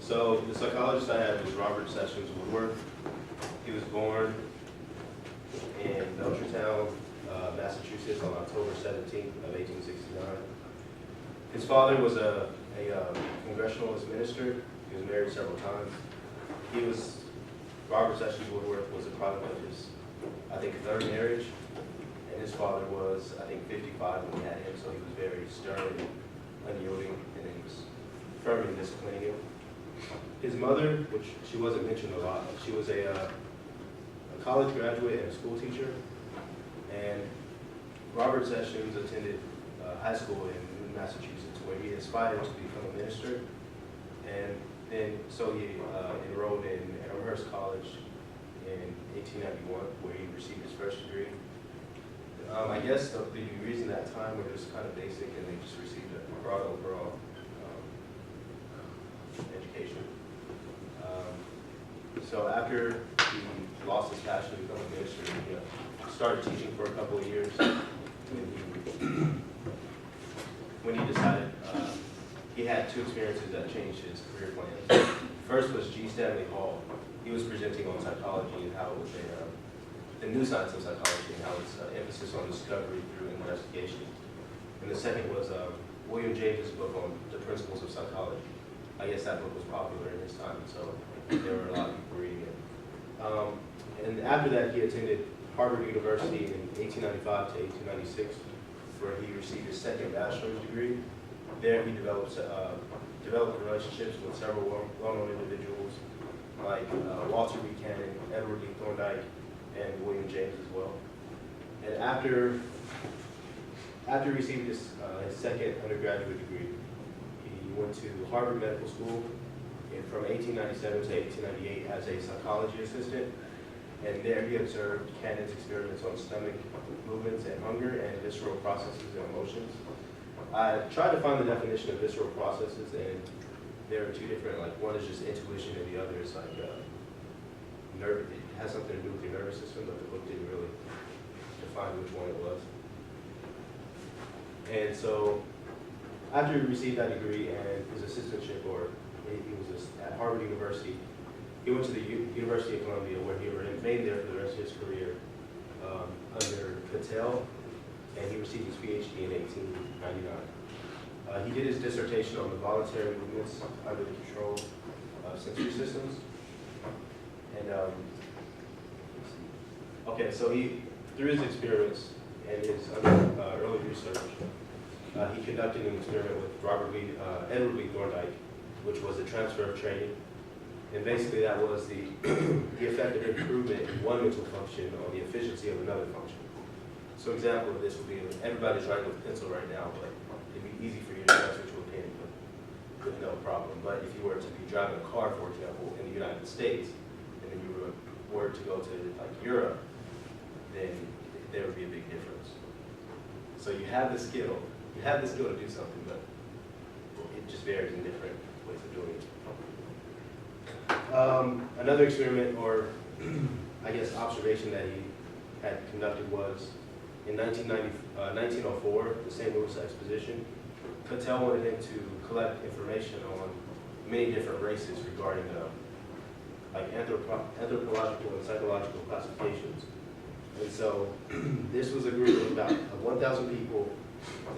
So the psychologist I had was Robert Sessions Woodward. He was born in Belchertown, Massachusetts on October 17th of 1869. His father was a congressionalist minister. He was married several times. Robert Sessions Woodward was a product of his, I think, third marriage. And his father was, I think, 55 when he had him, so he was very stern and unyielding, and then he was firm in disciplining him. His mother, which she wasn't mentioned a lot, she was a college graduate and a school teacher. And Robert Sessions attended high school in Massachusetts, where he aspired to become a minister. And then, so he enrolled in Amherst College in 1891, where he received his first degree. I guess the degrees in that time were just kind of basic, and they just received a broad overall education. So after he lost his passion to become a minister, he started teaching for a couple of years. When he decided, he had two experiences that changed his career plans. First was G. Stanley Hall. He was presenting on psychology and how it was the new science of psychology and how its emphasis on discovery through investigation. And the second was William James's book on the principles of psychology. I guess that book was popular in his time, so there were a lot of people reading it. And after that, he attended Harvard University in 1895 to 1896, where he received his second bachelor's degree. There he developed relationships with several well-known individuals like Walter Buchanan, Edward Lee Thorndike, and William James as well. And after he received his second undergraduate degree, he went to Harvard Medical School from 1897 to 1898 as a psychology assistant. And there he observed Cannon's experiments on stomach movements and hunger and visceral processes and emotions. I tried to find the definition of visceral processes, and there are two different, like one is just intuition and the other is like nerve. It has something to do with your nervous system, but the book didn't really define which one it was. And so after he received that degree and his assistantship, or he was at Harvard University, he went to the University of Columbia, where he remained there for the rest of his career under Patel, and he received his PhD in 1899. He did his dissertation on the voluntary movements under the control of sensory systems. And okay, so through his experiments and his early research, he conducted an experiment with Edward Lee Thorndike, which was the transfer of training. And basically that was the effect of improvement in one mental function on the efficiency of another function. So example of this would be, everybody's writing with a pencil right now, but it'd be easy for you to transfer to a pen with no problem. But if you were to be driving a car, for example, in the United States, and then you were to go to like Europe, then there would be a big difference. So you have the skill to do something, but it just varies in different ways of doing it. Another experiment, or I guess observation that he had conducted was in 1904, the St. Louis Exposition. Patel wanted him to collect information on many different races regarding like anthropological and psychological classifications. And so this was a group of about 1,000 people,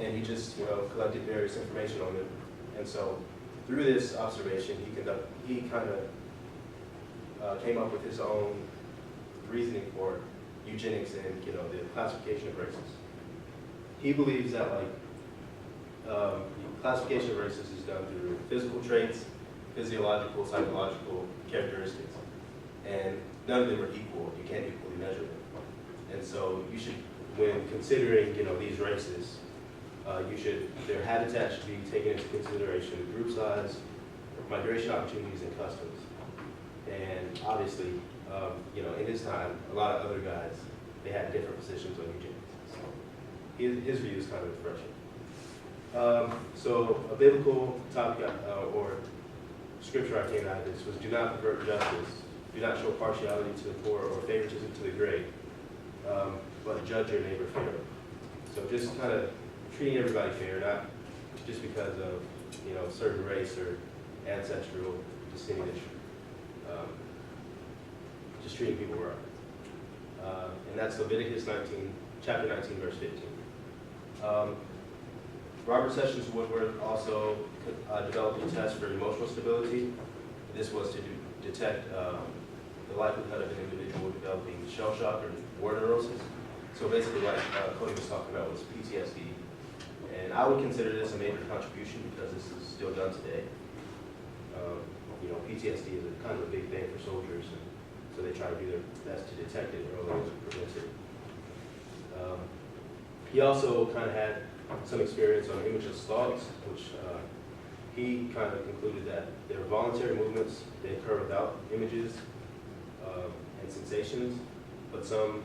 and he just collected various information on them. And so through this observation, he kind of came up with his own reasoning for eugenics and the classification of races. He believes that classification of races is done through physical traits, physiological, psychological characteristics, and none of them are equal. You can't equally measure them. And so you should, when considering these races, their habitat should be taken into consideration, group size, migration opportunities, and customs. And obviously, in his time, a lot of other guys, they had different positions on eugenics. So his view is kind of refreshing. So a biblical topic or scripture I came out of this was, do not pervert justice, do not show partiality to the poor or favoritism to the great, but judge your neighbor fairly. So just kind of treating everybody fair, not just because of certain race or ancestral distinguish, just treating people right. And that's Leviticus 19, chapter 19, verse 15. Robert Sessions Woodward also developed a test for emotional stability. This was to detect the likelihood of an individual developing shell shock or war neurosis. So basically, like Cody was talking about, was PTSD. And I would consider this a major contribution because this is still done today. PTSD is kind of a big thing for soldiers, and so they try to do their best to detect it early and prevent it. He also kind of had some experience on imageless thoughts, which he kind of concluded that they're voluntary movements. They occur without images and sensations, but some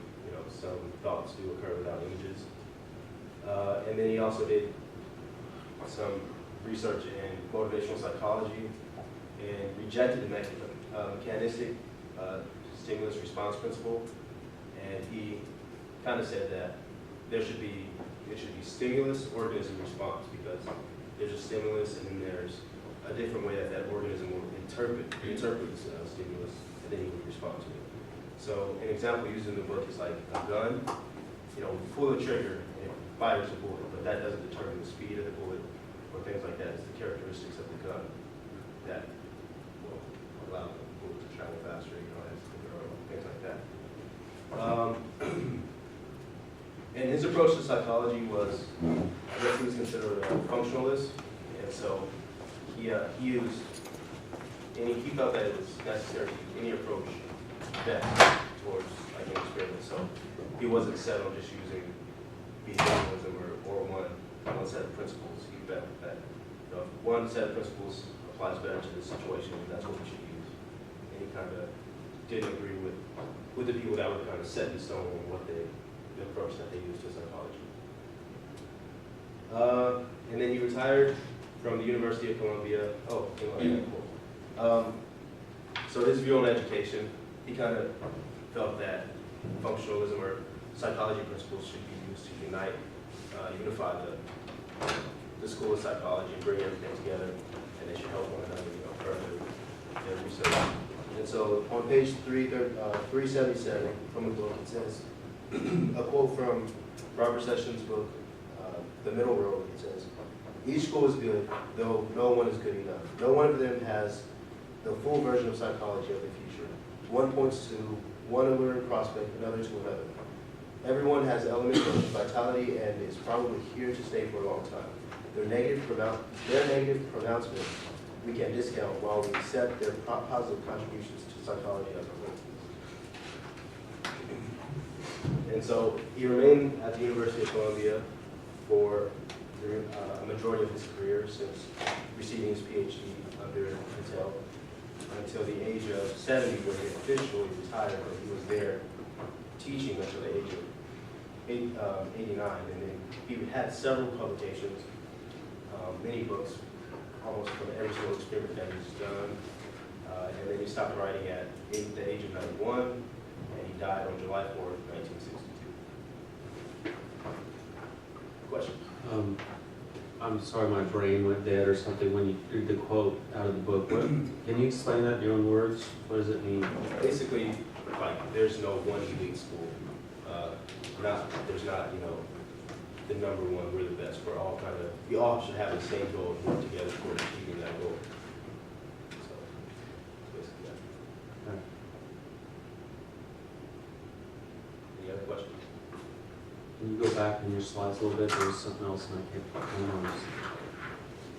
thoughts do occur without images. And then he also did some research in motivational psychology and rejected the mechanistic stimulus response principle. And he kind of said that it should be stimulus, organism, response, because there's a stimulus and then there's a different way that organism will interpret stimulus, and then he would respond to it. So an example used in the book is like a gun. You pull the trigger and it fires a bullet, but that doesn't determine the speed of the bullet or things like that. It's the characteristics of the gun that will allow the bullet to travel faster, things like that. And his approach to psychology was, I guess he was considered a functionalist, and so he felt that it was necessary to use any approach best towards like an experiment. So he wasn't set on just using behavioralism or one set of principles. He felt that if one set of principles applies better to this situation, that's what we should use. And he kind of didn't agree with the people that were kind of set in stone on the approach that they used to psychology. And then he retired from the University of Columbia. So his view on education, he kind of felt that functionalism or psychology principles should be used to unify the school of psychology and bring everything together, and they should help one another further their research. And so on page 377 from the book, it says, a quote from Robert Sessions' book, The Middle Road. It says, "Each school is good, though no one is good enough. No one of them has the full version of psychology of the future. One points to one alluring prospect, another to another. Everyone has elements of vitality and is probably here to stay for a long time. Their negative pronouncements we can discount while we accept their positive contributions to psychology as a whole." And so he remained at the University of Columbia for a majority of his career since receiving his PhD under Patel until the age of 70, where he officially retired, but he was there teaching until the age of 89. And then he had several publications, many books, almost from every single experiment that he's done. And then he stopped writing at the age of 91, and he died on July 4th, 1962. Questions? I'm sorry, my brain went dead or something when you read the quote out of the book. Can you explain that in your own words? What does it mean? Basically, like, there's no one elite school. There's not, the number one, we're the best. We all should have the same goal and work together toward achieving that goal. So, basically that. Okay. Any other questions? Can you go back in your slides a little bit? There was something else and I can't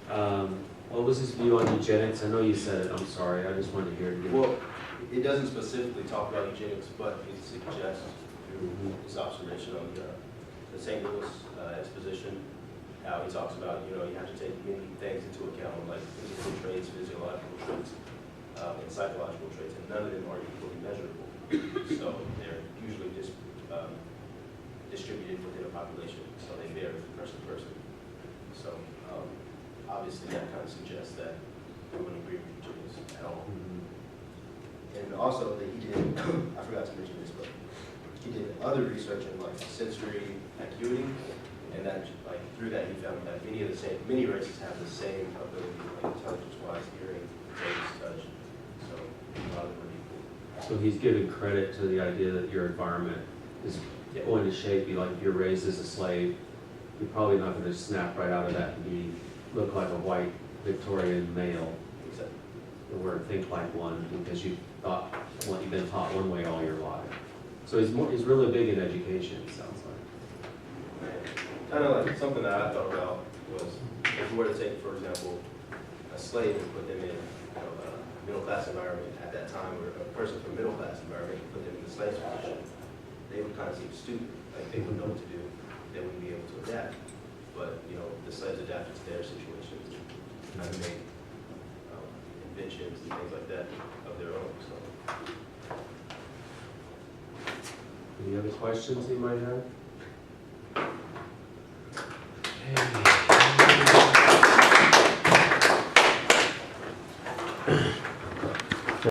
remember. What was his view on eugenics? I know you said it. I'm sorry. I just wanted to hear it again. Well, it doesn't specifically talk about eugenics, but it suggests through his observation on the St. Louis exposition, how he talks about, you have to take many things into account, like physical traits, physiological traits, and psychological traits, and none of them are equally measurable. So they're usually just distributed within a population, so they vary from person to person. So obviously that kind of suggests that we wouldn't agree with eugenics at all. And also that he did, I forgot to mention this, but he did other research in like sensory acuity, and that through that he found that many races have the same ability, like intelligence-wise, hearing, taste, touch, So he's giving credit to the idea that your environment is going to shape you, like if you're raised as a slave, you're probably not gonna snap right out of that and look like a white Victorian male, Exactly. or think like one, because you've been taught one way all your life. So he's really big in education, it sounds like. Kind of like something that I thought about was, if you were to take, for example, a slave and put them in a middle-class environment at that time, or a person from a middle-class environment and put them in the slave position, they would kind of seem stupid, like they wouldn't know what to do, they wouldn't be able to adapt. But, the slaves adapted to their situations, kind of made inventions and things like that of their own, so. Any other questions you might have?